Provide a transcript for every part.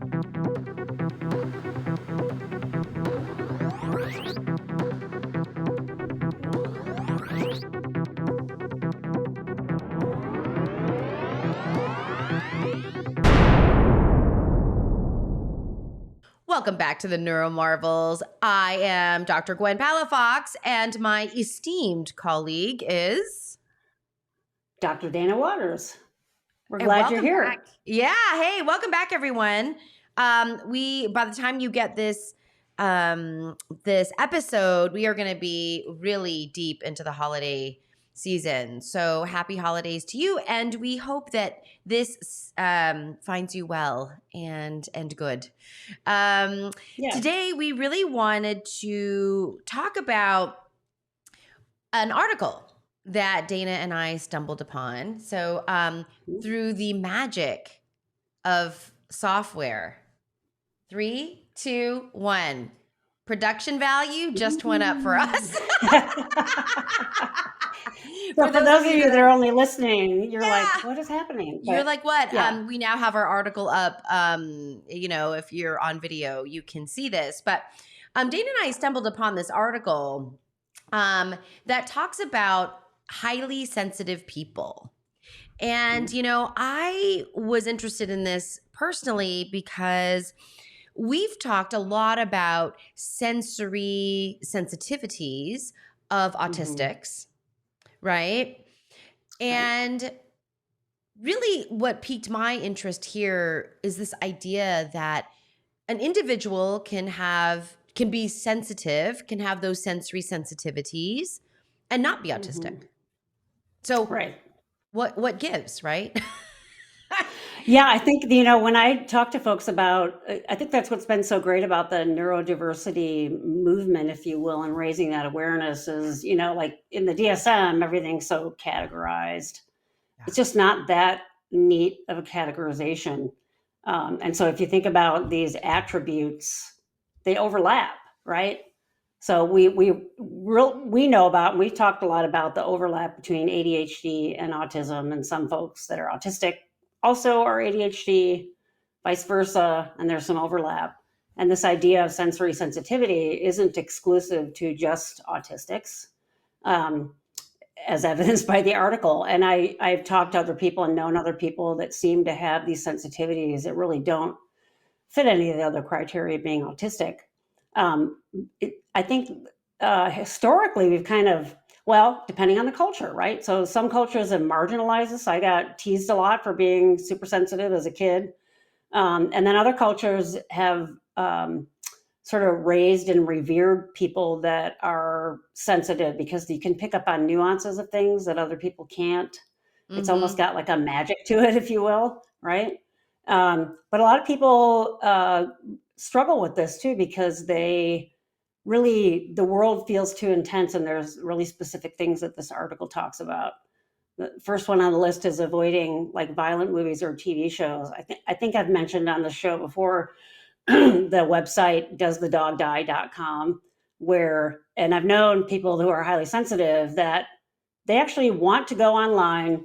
Welcome back to the NeuroMarvels. I am Dr. Gwen Palafox, and my esteemed colleague is Dr. Dana Waters. We're glad you're here. Back. Yeah, hey, welcome back, everyone. By the time you get this this episode, we are going to be really deep into the holiday season. So happy holidays to you, and we hope that this finds you well and good. Today, we really wanted to talk about an article that Dana and I stumbled upon. So through the magic of software, 3, 2, 1. Production value just went up for us. For those of you that are only listening, you're like, what is happening? You're like, what? Yeah. We now have our article up. If you're on video, you can see this. But Dana and I stumbled upon this article that talks about highly sensitive people. And, I was interested in this personally because we've talked a lot about sensory sensitivities of autistics, right? And really what piqued my interest here is this idea that an individual can be sensitive, can have those sensory sensitivities and not be autistic. So what gives, right? Yeah, I think, when I talk to folks about, I think that's what's been so great about the neurodiversity movement, if you will, and raising that awareness is, like in the DSM, everything's so categorized. Yeah. It's just not that neat of a categorization. And so if you think about these attributes, they overlap, right? So we know about, we've talked a lot about the overlap between ADHD and autism, and some folks that are autistic also are ADHD, vice versa, and there's some overlap. And this idea of sensory sensitivity isn't exclusive to just autistics, as evidenced by the article. And I've talked to other people and known other people that seem to have these sensitivities that really don't fit any of the other criteria of being autistic. I think historically we've kind of, depending on the culture, right? So some cultures have marginalized us. I got teased a lot for being super sensitive as a kid. And then other cultures have sort of raised and revered people that are sensitive because you can pick up on nuances of things that other people can't. It's almost got like a magic to it, if you will, right? But a lot of people struggle with this too because the world feels too intense, and there's really specific things that this article talks about. The first one on the list is avoiding like violent movies or TV shows. I think I've mentioned on the show before the website doesthedogdie.com, and I've known people who are highly sensitive that they actually want to go online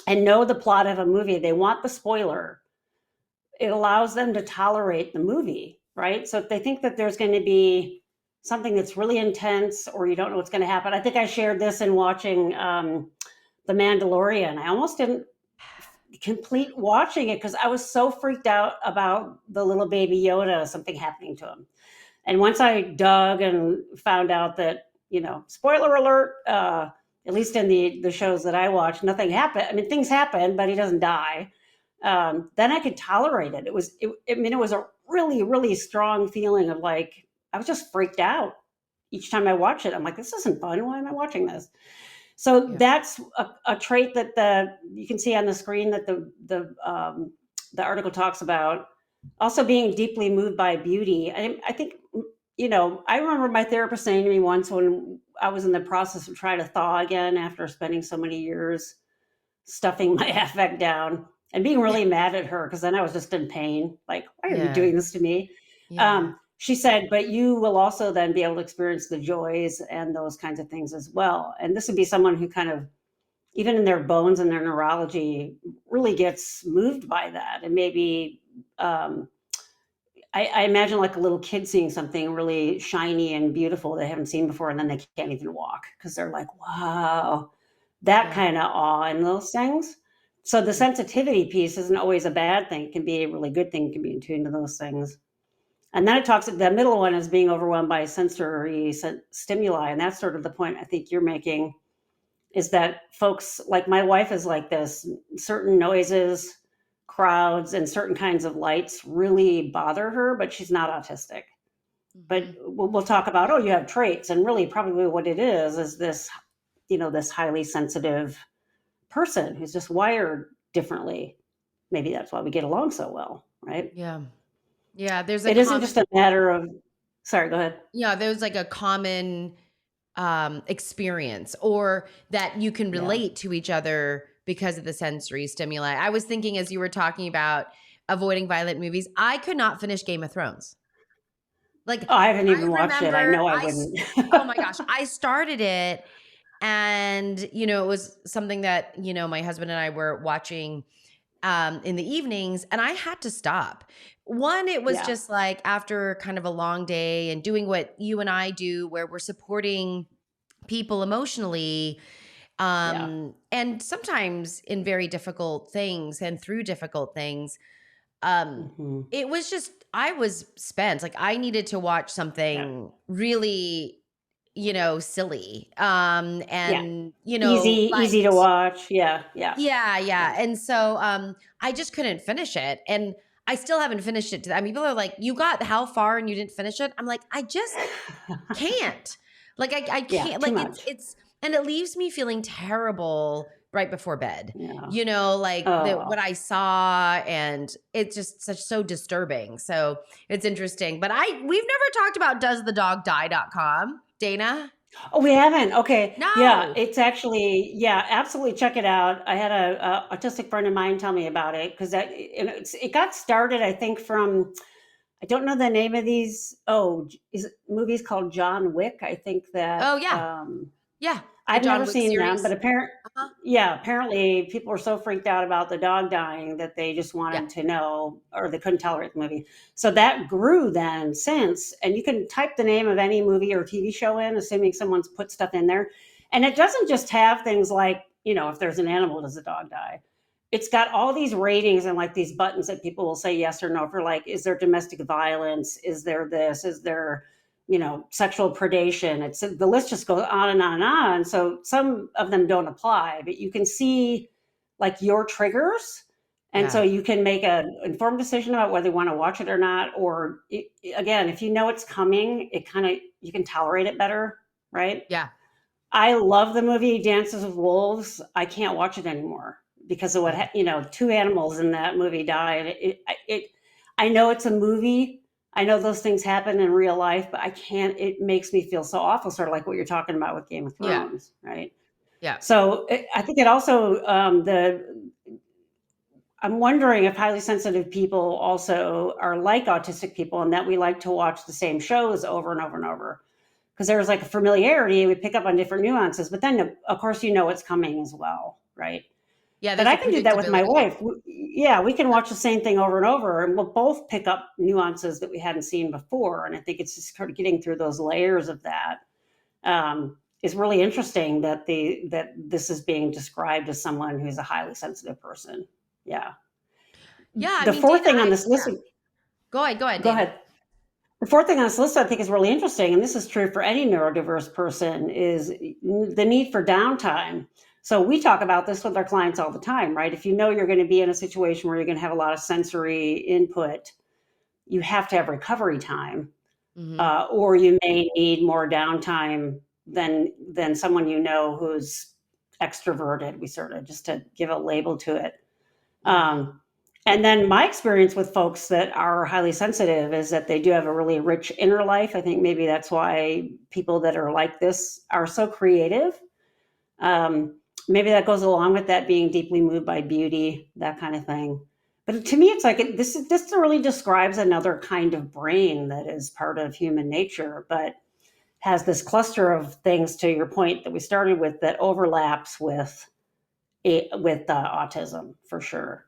and know the plot of a movie. They want the spoiler. It allows them to tolerate the movie, right? So if they think that there's going to be something that's really intense or you don't know what's going to happen. I think I shared this in watching The Mandalorian. I almost didn't complete watching it because I was so freaked out about the little baby Yoda, something happening to him. And once I dug and found out that, spoiler alert, at least in the shows that I watch, nothing happened. I mean, things happen, but he doesn't die. Then I could tolerate it. It was a really, really strong feeling of like, I was just freaked out each time I watch it. I'm like, this isn't fun. Why am I watching this? So that's a trait that you can see on the screen that the article talks about. Also being deeply moved by beauty. I think, I remember my therapist saying to me once when I was in the process of trying to thaw again after spending so many years stuffing my affect down and being really mad at her because then I was just in pain. Like, why are you doing this to me? Yeah. She said, but you will also then be able to experience the joys and those kinds of things as well. And this would be someone who kind of, even in their bones and their neurology, really gets moved by that and maybe I imagine like a little kid seeing something really shiny and beautiful they haven't seen before, and then they can't even walk because they're like, wow, that Yeah. kind of awe in those things. So the Mm. sensitivity piece isn't always a bad thing. It can be a really good thing. It can be in tune to those things. And then it talks, the middle one is being overwhelmed by sensory stimuli. And that's sort of the point I think you're making, is that folks, like my wife is like this, certain noises, crowds, and certain kinds of lights really bother her, but she's not autistic. But Mhm. we'll talk about, oh, you have traits. And really, probably what it is this, this highly sensitive person who's just wired differently. Maybe that's why we get along so well, right? Yeah. Yeah, there's a It isn't common just a matter of, sorry, go ahead. yeah, there's like a common experience, or that you can Yeah. relate to each other because of the sensory stimuli. I was thinking as you were talking about avoiding violent movies, I could not finish Game of Thrones. Like Oh, I haven't I even watched it. I remember know I wouldn't. oh my gosh, I started it, and it was something that, my husband and I were watching in the evenings, and I had to stop. One, it was Yeah. just like after kind of a long day and doing what you and I do, where we're supporting people emotionally, Yeah. and sometimes in very difficult things and through difficult things. Um, Hmm. it was just, I was spent. Like I needed to watch Yeah. something really, silly, Yeah. and, Easy to light. watch. Yeah. Yeah. Yeah, Yeah. yeah. And so I just couldn't finish it. And I still haven't finished it. I mean, people are like, you got how far and you didn't finish it? I'm like, I just can't. Like I Yeah. can't, Too like much. it's and it leaves me feeling terrible right before bed. Yeah. Like what Oh, I saw, and it's just so disturbing. So it's interesting. But we've never talked about doesthedogdie.com, Dana? oh, we haven't. Okay. Yeah. No. It's actually, yeah, absolutely. Check it out. I had a autistic friend of mine tell me about it because it got started, I think, from, I don't know the name of these. Oh, is it movies called John Wick? I think that, Oh yeah. Yeah. The I've never John Wick seen them, but series. Uh-huh. apparently people were so freaked out about the dog dying that they just Yeah. wanted to know, or they couldn't tolerate the movie. So that grew then since, and you can type the name of any movie or TV show in, assuming someone's put stuff in there. And it doesn't just have things like, if there's an animal, does the dog die? It's got all these ratings and like these buttons that people will say yes or no for, like, is there domestic violence? Is there this? Is there, sexual predation? It's the list just goes on and on and on. So some of them don't apply, but you can see like your triggers. And Yeah. so you can make an informed decision about whether you want to watch it or not. Or again, if you know it's coming, you can tolerate it better, right? Yeah. I love the movie Dances with Wolves. I can't watch it anymore because of what, two animals in that movie died. I know it's a movie. I know those things happen in real life, but I can't, it makes me feel so awful, sort of like what you're talking about with Game of Yeah. Thrones, right? Yeah. So I think it also, I'm wondering if highly sensitive people also are like autistic people, and that we like to watch the same shows over and over and over. Because there's like a familiarity, we pick up on different nuances, but then of course it's coming as well, right? Yeah. But There's I a can do that with my predictability. wife. Yeah, we can Yeah. watch the same thing over and over, and we'll both pick up nuances that we hadn't seen before. And I think it's just kind of getting through those layers of that is really interesting. That this is being described as someone who's a highly sensitive person. Yeah. Yeah. I The mean, fourth Dana, thing on this list, yeah. Go ahead, go Dana. ahead. The fourth thing on this list I think is really interesting, and this is true for any neurodiverse person, is the need for downtime. So we talk about this with our clients all the time, right? If you know you're going to be in a situation where you're going to have a lot of sensory input, you have to have recovery time, Mm-hmm. or you may need more downtime than someone who's extroverted. We sort of, just to give a label to it. Mm-hmm. And then my experience with folks that are highly sensitive is that they do have a really rich inner life. I think maybe that's why people that are like this are so creative. Maybe that goes along with that being deeply moved by beauty, that kind of thing. But to me, it's like this really describes another kind of brain that is part of human nature, but has this cluster of things, to your point that we started with, that overlaps with autism for sure.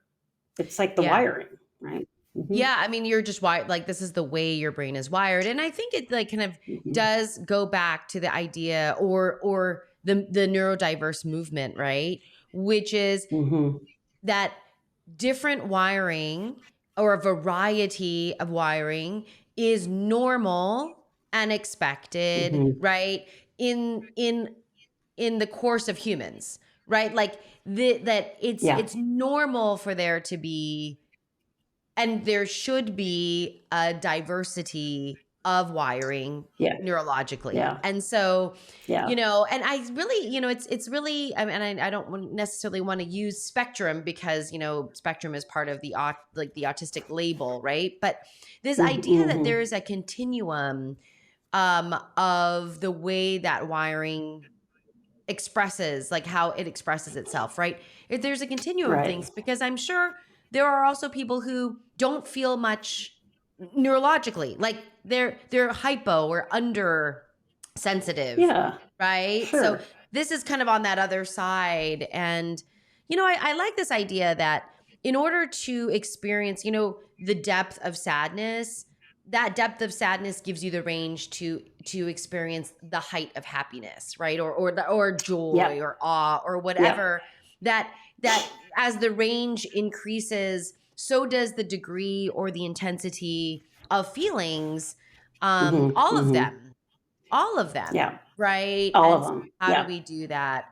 It's like the Yeah. wiring, right? Yeah, I mean, you're just wired, like, this is the way your brain is wired. And I think it like kind of does go back to the idea or the neurodiverse movement, right? Which is that different wiring or a variety of wiring is normal and expected, right? In the course of humans, right? Like that it's normal for there to be, and there should be, a diversity of wiring neurologically. And so, and I really, it's really, I mean, and I don't necessarily want to use spectrum because, spectrum is part of the autistic label, right? But this idea that there is a continuum of the way that wiring expresses, like how it expresses itself, right? If there's a continuum of things, because I'm sure there are also people who don't feel much neurologically, like they're hypo or under sensitive, right? So this is kind of on that other side. And I like this idea that in order to experience the depth of sadness, that depth of sadness gives you the range to experience the height of happiness, right? Or joy or awe or whatever. That as the range increases, so does the degree or the intensity of feelings. All of them, right? All And of them. how do we do that?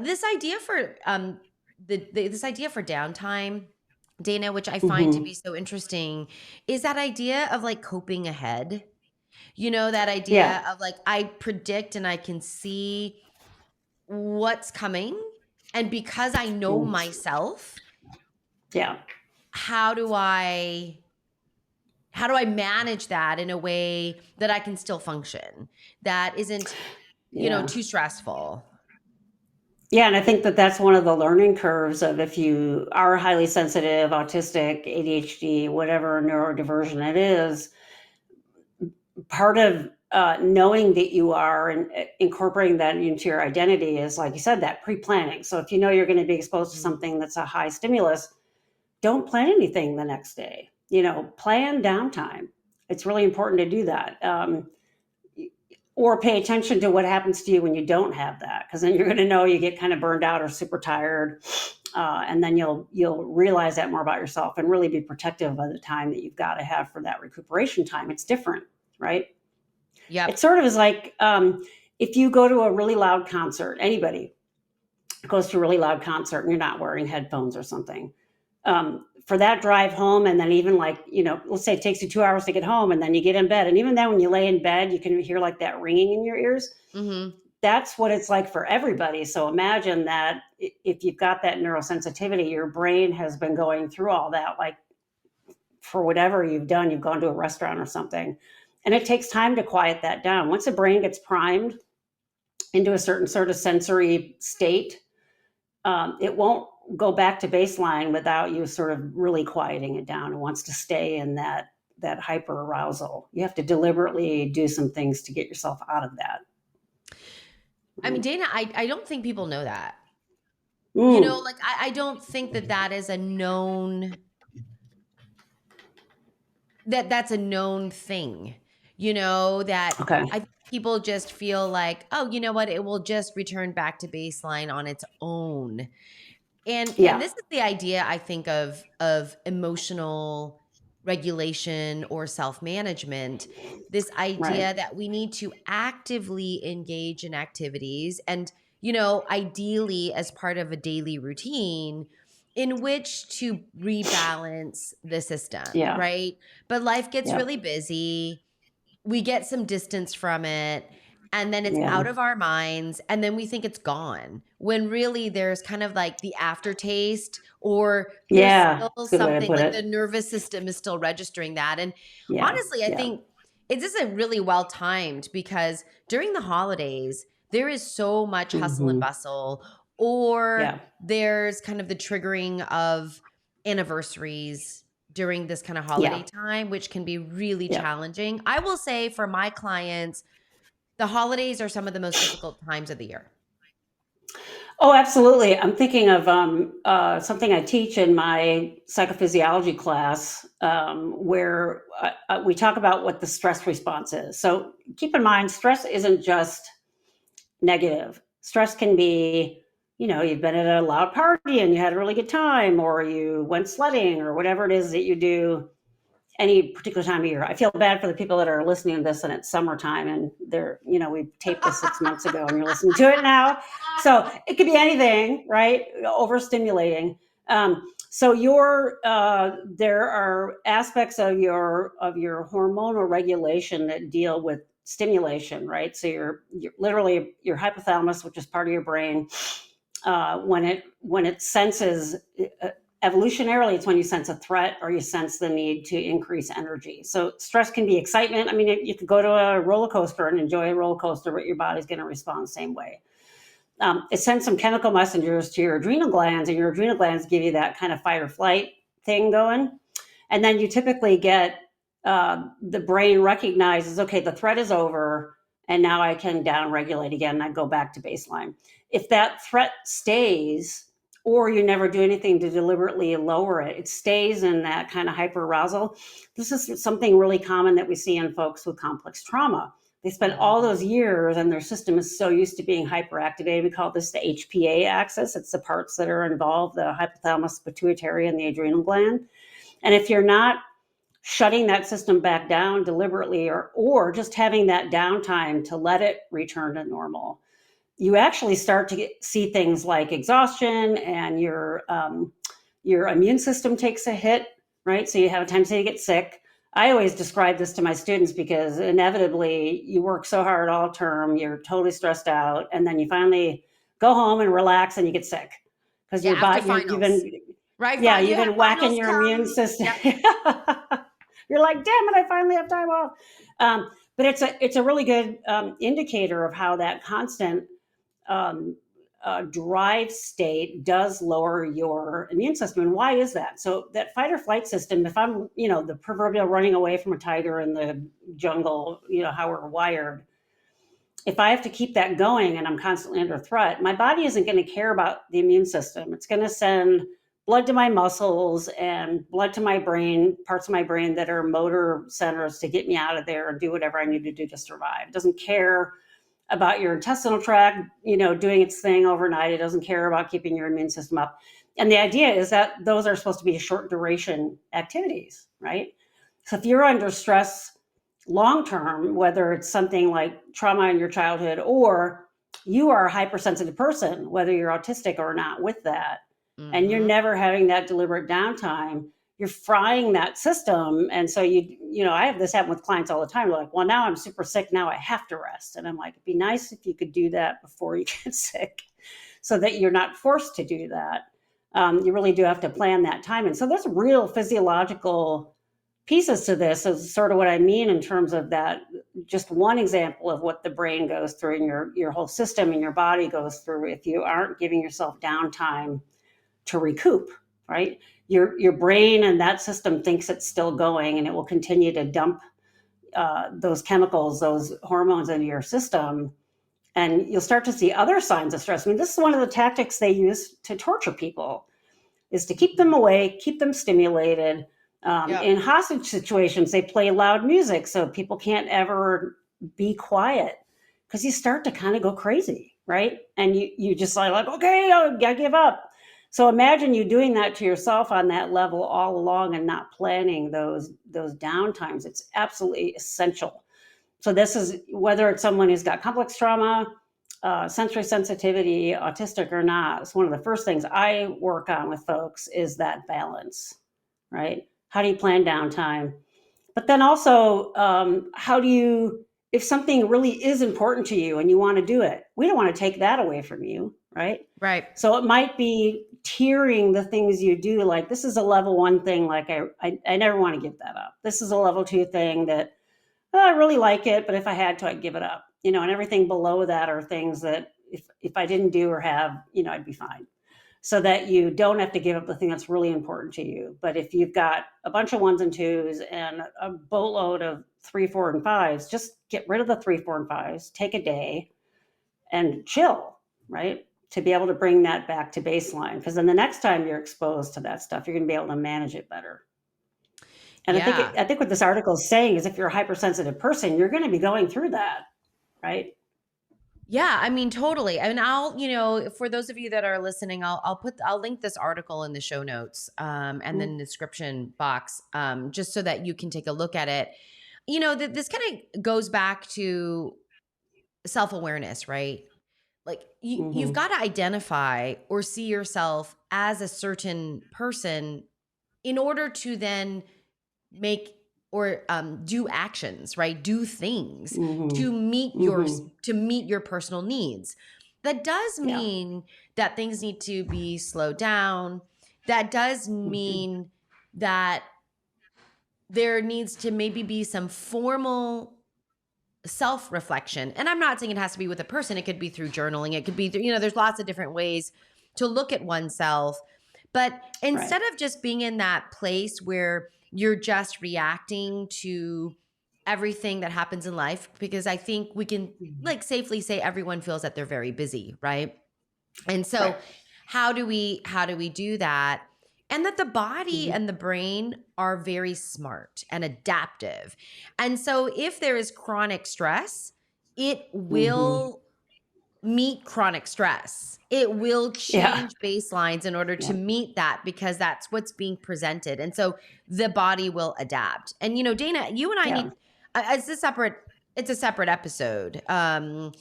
This idea for this idea for downtime, Dana, which I find to be so interesting, is that idea of like coping ahead. That idea of like, I predict and I can see what's coming. And because I know myself, how do I manage that in a way that I can still function, that isn't, too stressful? Yeah, and I think that that's one of the learning curves of if you are highly sensitive, autistic, ADHD, whatever neurodivergent it is, part of knowing that you are and incorporating that into your identity is, like you said, that pre-planning. So if you know you're going to be exposed to something that's a high stimulus, don't plan anything the next day. Plan downtime. It's really important to do that. Or pay attention to what happens to you when you don't have that, because then you're going to know you get kind of burned out or super tired, and then you'll realize that more about yourself and really be protective of the time that you've got to have for that recuperation time. It's different, right? Yeah. It sort of is like if you go to a really loud concert, anybody goes to a really loud concert and you're not wearing headphones or something. For that drive home, and then even like, let's say it takes you 2 hours to get home, and then you get in bed. And even then, when you lay in bed, you can hear like that ringing in your ears. That's what it's like for everybody. So imagine that if you've got that neurosensitivity, your brain has been going through all that, like for whatever you've done, you've gone to a restaurant or something. And it takes time to quiet that down. Once the brain gets primed into a certain sort of sensory state, it won't go back to baseline without you sort of really quieting it down. It wants to stay in that hyper arousal. You have to deliberately do some things to get yourself out of that. I mean, Dana, I don't think people know that. Like I don't think that is a known, that's a known thing. That I think people just feel like, oh, you know what, it will just return back to baseline on its own. And this is the idea, I think, of emotional regulation or self-management, this idea that we need to actively engage in activities and, ideally as part of a daily routine in which to rebalance the system, right? But life gets really busy. We get some distance from it. And then it's out of our minds. And then we think it's gone when really there's kind of like the aftertaste, or there's still something like the nervous system is still registering that. And honestly, I think it's just a really well timed, because during the holidays, there is so much hustle and bustle, or there's kind of the triggering of anniversaries during this kind of holiday time, which can be really challenging. I will say for my clients, the holidays are some of the most difficult times of the year. Oh, absolutely. I'm thinking of something I teach in my psychophysiology class, where we talk about what the stress response is. So keep in mind, stress isn't just negative. Stress can be, you've been at a loud party and you had a really good time, or you went sledding, or whatever it is that you do any particular time of year. I feel bad for the people that are listening to this and it's summertime and we taped this 6 months ago and you're listening to it now. So it could be anything, right? Overstimulating. So there are aspects of your hormonal regulation that deal with stimulation, right? So you're literally your hypothalamus, which is part of your brain, when it senses, evolutionarily, it's when you sense a threat or you sense the need to increase energy. So stress can be excitement. I mean, you could go to a roller coaster and enjoy a roller coaster, but your body's going to respond the same way. It sends some chemical messengers to your adrenal glands, and your adrenal glands give you that kind of fight or flight thing going. And then you typically get the brain recognizes, okay, the threat is over, and now I can down-regulate again, and I go back to baseline. If that threat stays, or you never do anything to deliberately lower it, it stays in that kind of hyperarousal. This is something really common that we see in folks with complex trauma. They spend all those years and their system is so used to being hyperactivated. We call this the HPA axis. It's the parts that are involved, the hypothalamus, pituitary, and the adrenal gland. And if you're not shutting that system back down deliberately, or just having that downtime to let it return to normal, you actually start to see things like exhaustion, and your immune system takes a hit, right? So you have a tendency to get sick. I always describe this to my students because inevitably you work so hard all term, you're totally stressed out, and then you finally go home and relax and you get sick because your body, you've been, right? Yeah, you've been whacking your immune system. Yep. You're like, damn it, I finally have time off. But it's a really good indicator of how that constant drive state does lower your immune system. And why is that? So that fight or flight system, if I'm, the proverbial running away from a tiger in the jungle, how we're wired, if I have to keep that going and I'm constantly under threat, my body isn't going to care about the immune system. It's going to send blood to my muscles and blood to my brain, parts of my brain that are motor centers, to get me out of there and do whatever I need to do to survive. It doesn't care about your intestinal tract, doing its thing overnight. It doesn't care about keeping your immune system up. And the idea is that those are supposed to be short duration activities, right? So if you're under stress long-term, whether it's something like trauma in your childhood, or you are a hypersensitive person, whether you're autistic or not with that, and you're never having that deliberate downtime, you're frying that system. And so I have this happen with clients all the time. They're like, well, now I'm super sick. Now I have to rest. And I'm like, it'd be nice if you could do that before you get sick so that you're not forced to do that. You really do have to plan that time. And so there's real physiological pieces to this, is sort of what I mean in terms of that. Just one example of what the brain goes through and your whole system and your body goes through if you aren't giving yourself downtime to recoup, right? Your brain and that system thinks it's still going, and it will continue to dump those chemicals, those hormones into your system. And you'll start to see other signs of stress. I mean, this is one of the tactics they use to torture people, is to keep them awake, keep them stimulated. In hostage situations, they play loud music so people can't ever be quiet, because you start to kind of go crazy, right? And you just like, okay, I give up. So imagine you doing that to yourself on that level all along and not planning those downtimes. It's absolutely essential. So this is whether it's someone who's got complex trauma, sensory sensitivity, autistic or not. It's one of the first things I work on with folks is that balance, right? How do you plan downtime? But then also, how do you, if something really is important to you and you want to do it, we don't want to take that away from you, right? Right. So it might be tiering the things you do. Like, this is a level 1 thing. Like I never want to give that up. This is a level 2 thing that I really like it, but if I had to, I'd give it up. And everything below that are things that if I didn't do or have, I'd be fine. So that you don't have to give up the thing that's really important to you. But if you've got a bunch of 1s and 2s and a boatload of 3, 4, and 5s, just get rid of the 3, 4, and 5s, take a day and chill, right? to be able to bring that back to baseline. Because then the next time you're exposed to that stuff, you're going to be able to manage it better. And Yeah. I think what this article is saying is if you're a hypersensitive person, you're going to be going through that, right? Yeah, I mean, totally. I mean, for those of you that are listening, I'll link this article in the show notes, and then the description box, just so that you can take a look at it. This kind of goes back to self-awareness, right? Like you've got to identify or see yourself as a certain person in order to then make or do actions, right? Do things to meet your personal needs. That does mean that things need to be slowed down. That does mean that there needs to maybe be some formal self-reflection. And I'm not saying it has to be with a person. It could be through journaling. It could be through, there's lots of different ways to look at oneself. But instead of just being in that place where you're just reacting to everything that happens in life, because I think we can safely say everyone feels that they're very busy, right? And so how do we do that? And that the body and the brain are very smart and adaptive. And so if there is chronic stress, it will meet chronic stress. It will change baselines in order to meet that, because that's what's being presented. And so the body will adapt. And, Dana, you and I need, it's a separate episode. But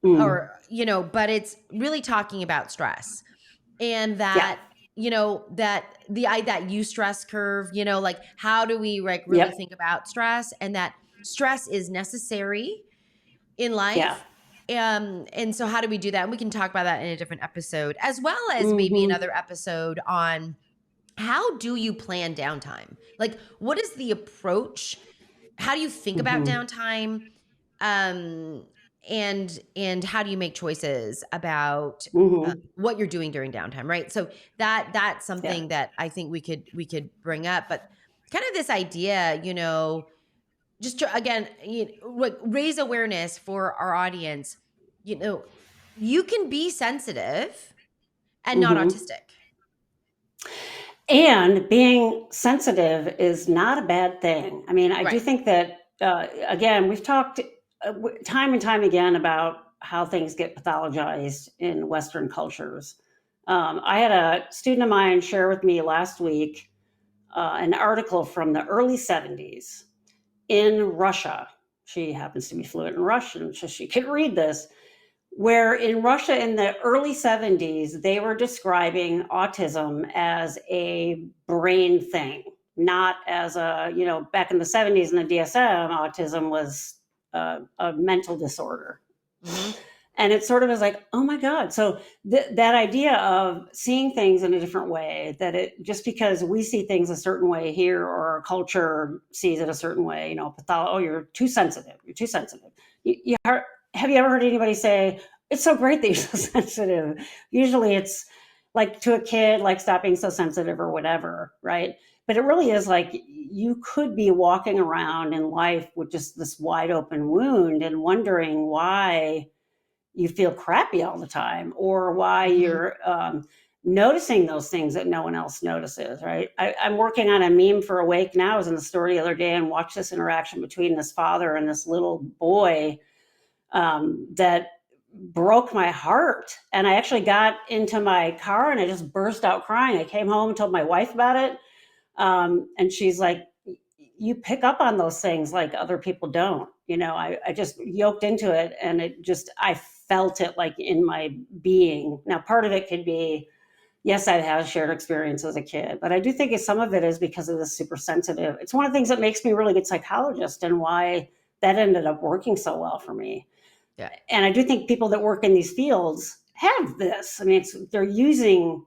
it's really talking about stress, and that, that eustress curve, like how do we really think about stress, and that stress is necessary in life. And so how do we do that? And we can talk about that in a different episode, as well as maybe another episode on how do you plan downtime? Like, what is the approach? How do you think about downtime? And how do you make choices about what you're doing during downtime, right? So that's something that I think we could bring up. But kind of this idea, just to, again, raise awareness for our audience. You can be sensitive and not autistic. And being sensitive is not a bad thing. I mean, I do think that, again, we've talked time and time again about how things get pathologized in Western cultures. I had a student of mine share with me last week an article from the early 70s in Russia. She happens to be fluent in Russian, so she could read this, where in Russia in the early 70s, they were describing autism as a brain thing, not as back in the 70s in the DSM, autism was a mental disorder. And it sort of is like, oh my God. So that idea of seeing things in a different way, that it just because we see things a certain way here, or our culture sees it a certain way, you're too sensitive. You're too sensitive. Have you ever heard anybody say, it's so great that you're so sensitive? Usually it's like to a kid, like stop being so sensitive or whatever, right? But it really is like you could be walking around in life with just this wide open wound and wondering why you feel crappy all the time, or why you're noticing those things that no one else notices, right? I'm working on a meme for Awake Now. I was in the store the other day and watched this interaction between this father and this little boy that broke my heart. And I actually got into my car and I just burst out crying. I came home and told my wife about it. And she's like, you pick up on those things like other people don't. I just yoked into it, and I felt it like in my being. Now, part of it could be, yes, I had a shared experience as a kid, but I do think some of it is because of the super sensitive. It's one of the things that makes me a really good psychologist, and why that ended up working so well for me. Yeah. And I do think people that work in these fields have this. I mean, they're using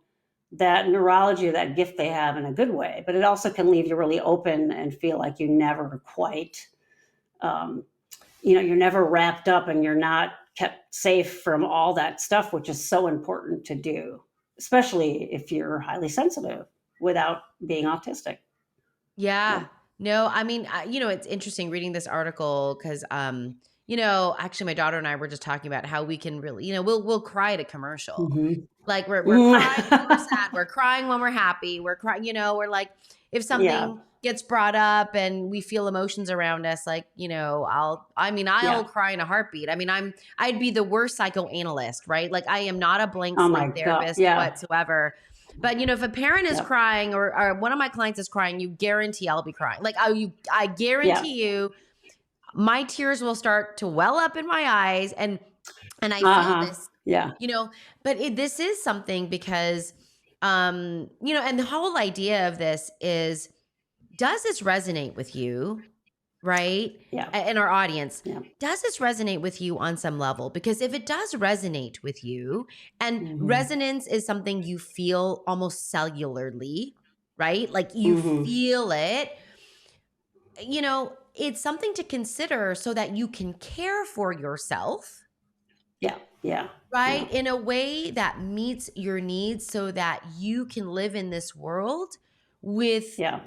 that neurology, that gift they have, in a good way, but it also can leave you really open and feel like you never quite, you're never wrapped up and you're not kept safe from all that stuff, which is so important to do, especially if you're highly sensitive without being autistic. Yeah. No, I mean, it's interesting reading this article because, actually my daughter and I were just talking about how we can really, we'll cry at a commercial. Mhm. Like we're crying when we're sad, we're crying when we're happy, we're crying, we're like, if Yeah. something gets brought up and we feel emotions around us, like, I'll Yeah. cry in a heartbeat. I'd be the worst psychoanalyst, right? Like I am not a blank Oh my slate God. therapist Yeah. whatsoever. But if a parent is Yep. crying or one of my clients is crying, you guarantee I'll be crying. Like I Yeah. guarantee you my tears will start to well up in my eyes and I feel Uh-huh. this, Yeah. but this is something because, and the whole idea of this is, does this resonate with you? Right? Yeah. In our audience, Yeah. does this resonate with you on some level? Because if it does resonate with you, and Mhm. resonance is something you feel almost cellularly, right? Like you Mhm. feel it, it's something to consider so that you can care for yourself, Yeah. Yeah. right? In a way that meets your needs so that you can live in this world with Yeah.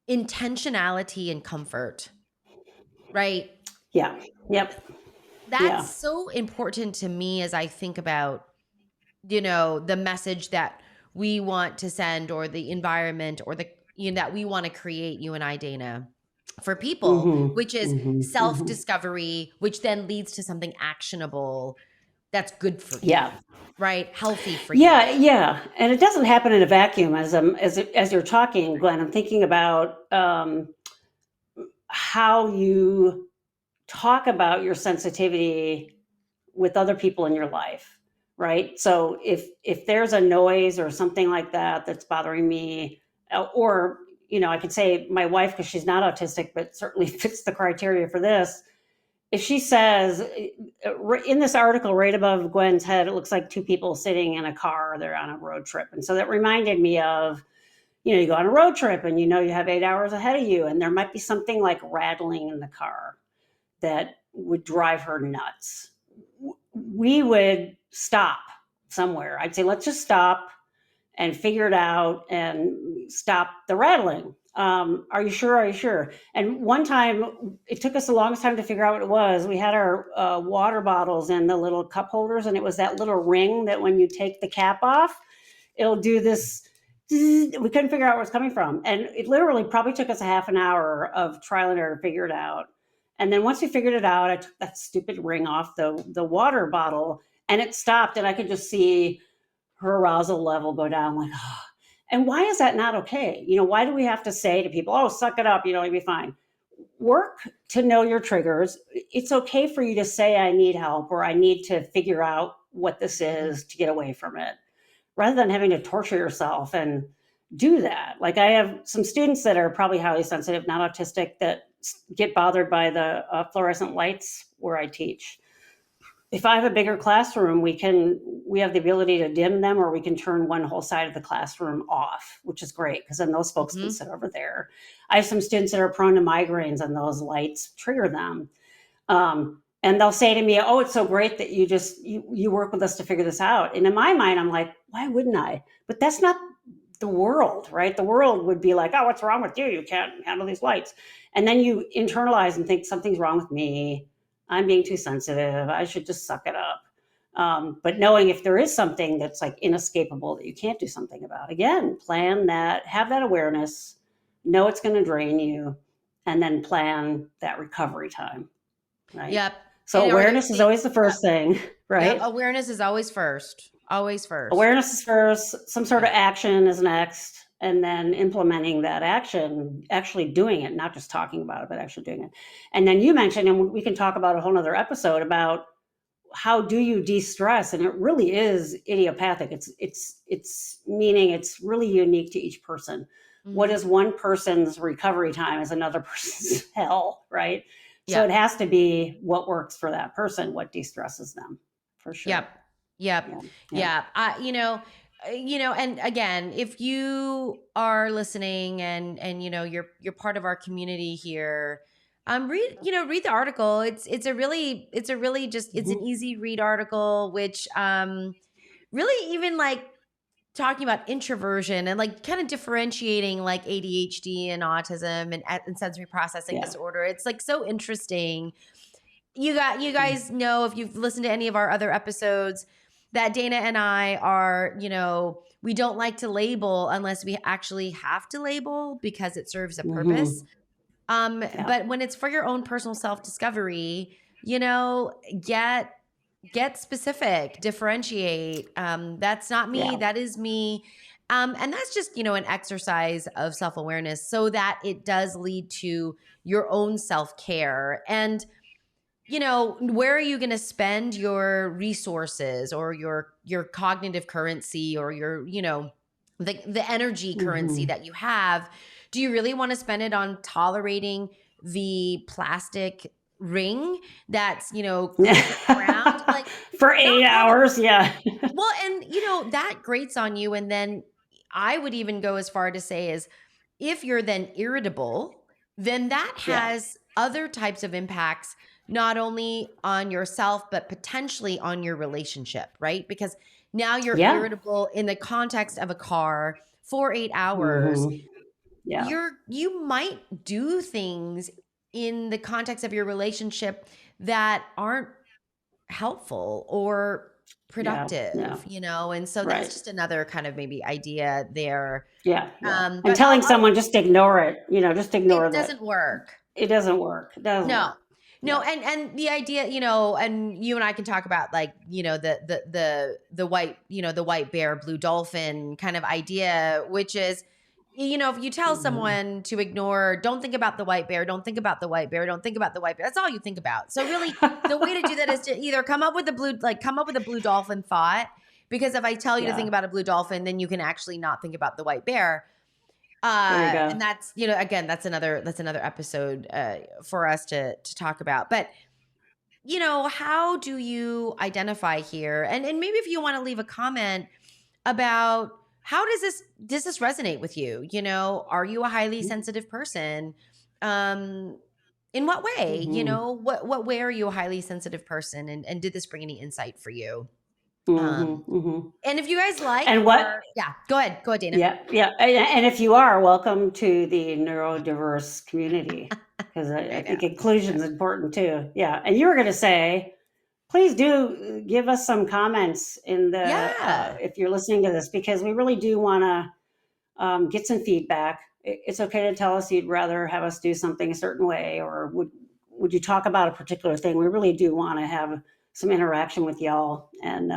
intentionality and comfort, right? Yeah. Yep. That's Yeah. so important to me as I think about, the message that we want to send or the environment or that we want to create, you and I, Dana, for people, Mhm. which is Mhm. Mhm. self-discovery, which then leads to something actionable that's good for you, Yeah. right? Healthy for you. Yeah, yeah, and it doesn't happen in a vacuum. As you're talking, Glenn, I'm thinking about how you talk about your sensitivity with other people in your life, right? So if there's a noise or something like that that's bothering me, or I could say my wife because she's not autistic, but certainly fits the criteria for this. If she says in this article right above Gwen's head, it looks like two people sitting in a car, they're on a road trip. And so that reminded me of, you go on a road trip and you have 8 hours ahead of you, and there might be something like rattling in the car that would drive her nuts. We would stop somewhere. I'd say, let's just stop and figure it out and stop the rattling. Are you sure? Are you sure? And one time, it took us the longest time to figure out what it was. We had our water bottles in the little cup holders, and it was that little ring that when you take the cap off, it'll do this. We couldn't figure out where it's coming from. And it literally probably took us a half an hour of trial and error to figure it out. And then once we figured it out, I took that stupid ring off the water bottle, and it stopped, and I could just see her arousal level go down, like, oh. And why is that not okay? Why do we have to say to people, oh, suck it up, you'll be fine? Work to know your triggers. It's okay for you to say, I need help, or I need to figure out what this is to get away from it, rather than having to torture yourself and do that. Like I have some students that are probably highly sensitive, not autistic, that get bothered by the fluorescent lights where I teach. If I have a bigger classroom, we have the ability to dim them, or we can turn one whole side of the classroom off, which is great because then those folks can sit over there. I have some students that are prone to migraines and those lights trigger them. And they'll say to me, oh, it's so great that you work with us to figure this out. And in my mind, I'm like, why wouldn't I? But that's not the world, right? The world would be like, oh, what's wrong with you? You can't handle these lights. And then you internalize and think something's wrong with me. I'm being too sensitive. I should just suck it up. But knowing if there is something that's like inescapable that you can't do something about, again, plan that, have that awareness, know it's going to drain you, and then plan that recovery time, right? Yep. So awareness is always the first thing, right? Yep. Awareness is always first. Always first. Awareness is first. Some sort of action is next. And then implementing that action, actually doing it, not just talking about it, but actually doing it. And then you mentioned, and we can talk about a whole nother episode about how do you de-stress? And it really is idiopathic. It's meaning it's really unique to each person. Mm-hmm. What is one person's recovery time is another person's hell, right? So it has to be what works for that person, what de-stresses them, for sure. Yep. Yeah. And again, if you are listening and you're part of our community here, read the article. It's an easy read article, which really even like talking about introversion and like kind of differentiating like ADHD and autism and sensory processing disorder. It's like so interesting. you guys know, if you've listened to any of our other episodes, that Dana and I are, we don't like to label unless we actually have to label because it serves a purpose. Yeah. But when it's for your own personal self-discovery, get specific, differentiate. That's not me, Yeah. that is me. And that's just, an exercise of self-awareness so that it does lead to your own self-care. And where are you going to spend your resources or your cognitive currency or your, the energy currency that you have? Do you really want to spend it on tolerating the plastic ring that's, around like for 8 hours? Yeah. Well, and that grates on you. And then I would even go as far to say is, if you're then irritable, then that has other types of impacts, not only on yourself, but potentially on your relationship, right? Because now you're irritable in the context of a car for 8 hours. You might do things in the context of your relationship that aren't helpful or productive, and so that's just another kind of maybe idea there. And But telling someone just ignore it, just ignore it doesn't work. It doesn't work. It doesn't work. No, and the idea, and you and I can talk about like, the white, the white bear, blue dolphin kind of idea, which is, if you tell someone to ignore, don't think about the white bear, don't think about the white bear, don't think about the white bear, that's all you think about. So really the way to do that is to either come up with a blue dolphin thought, because if I tell you to think about a blue dolphin, then you can actually not think about the white bear. And that's, again, that's another episode for us to talk about. But how do you identify here? And maybe if you want to leave a comment about, how does this resonate with you? Are you a highly sensitive person? In what way? What way are you a highly sensitive person? And did this bring any insight for you? And if you guys like, go ahead, Dana. Yeah. And if you are, welcome to the neurodiverse community, because I think inclusion is important too. Yeah. And you were going to say, please do give us some comments in the if you're listening to this, because we really do want to get some feedback. It's okay to tell us you'd rather have us do something a certain way, or would you talk about a particular thing. We really do want to have some interaction with y'all and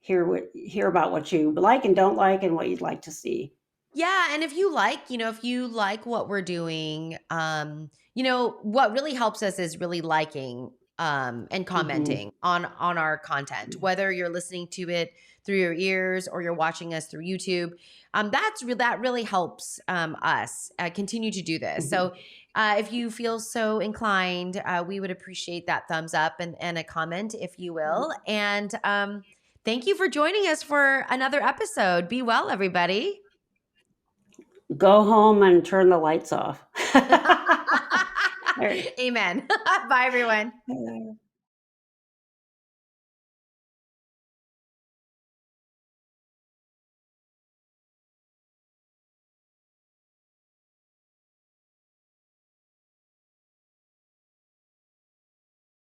hear about what you like and don't like and what you'd like to see. Yeah, and if you like what we're doing, what really helps us is really liking and commenting on our content, whether you're listening to it through your ears or you're watching us through YouTube. That really helps us continue to do this. So if you feel so inclined, we would appreciate that thumbs up and a comment, if you will. And thank you for joining us for another episode. Be well, everybody. Go home and turn the lights off. Amen. Bye, everyone.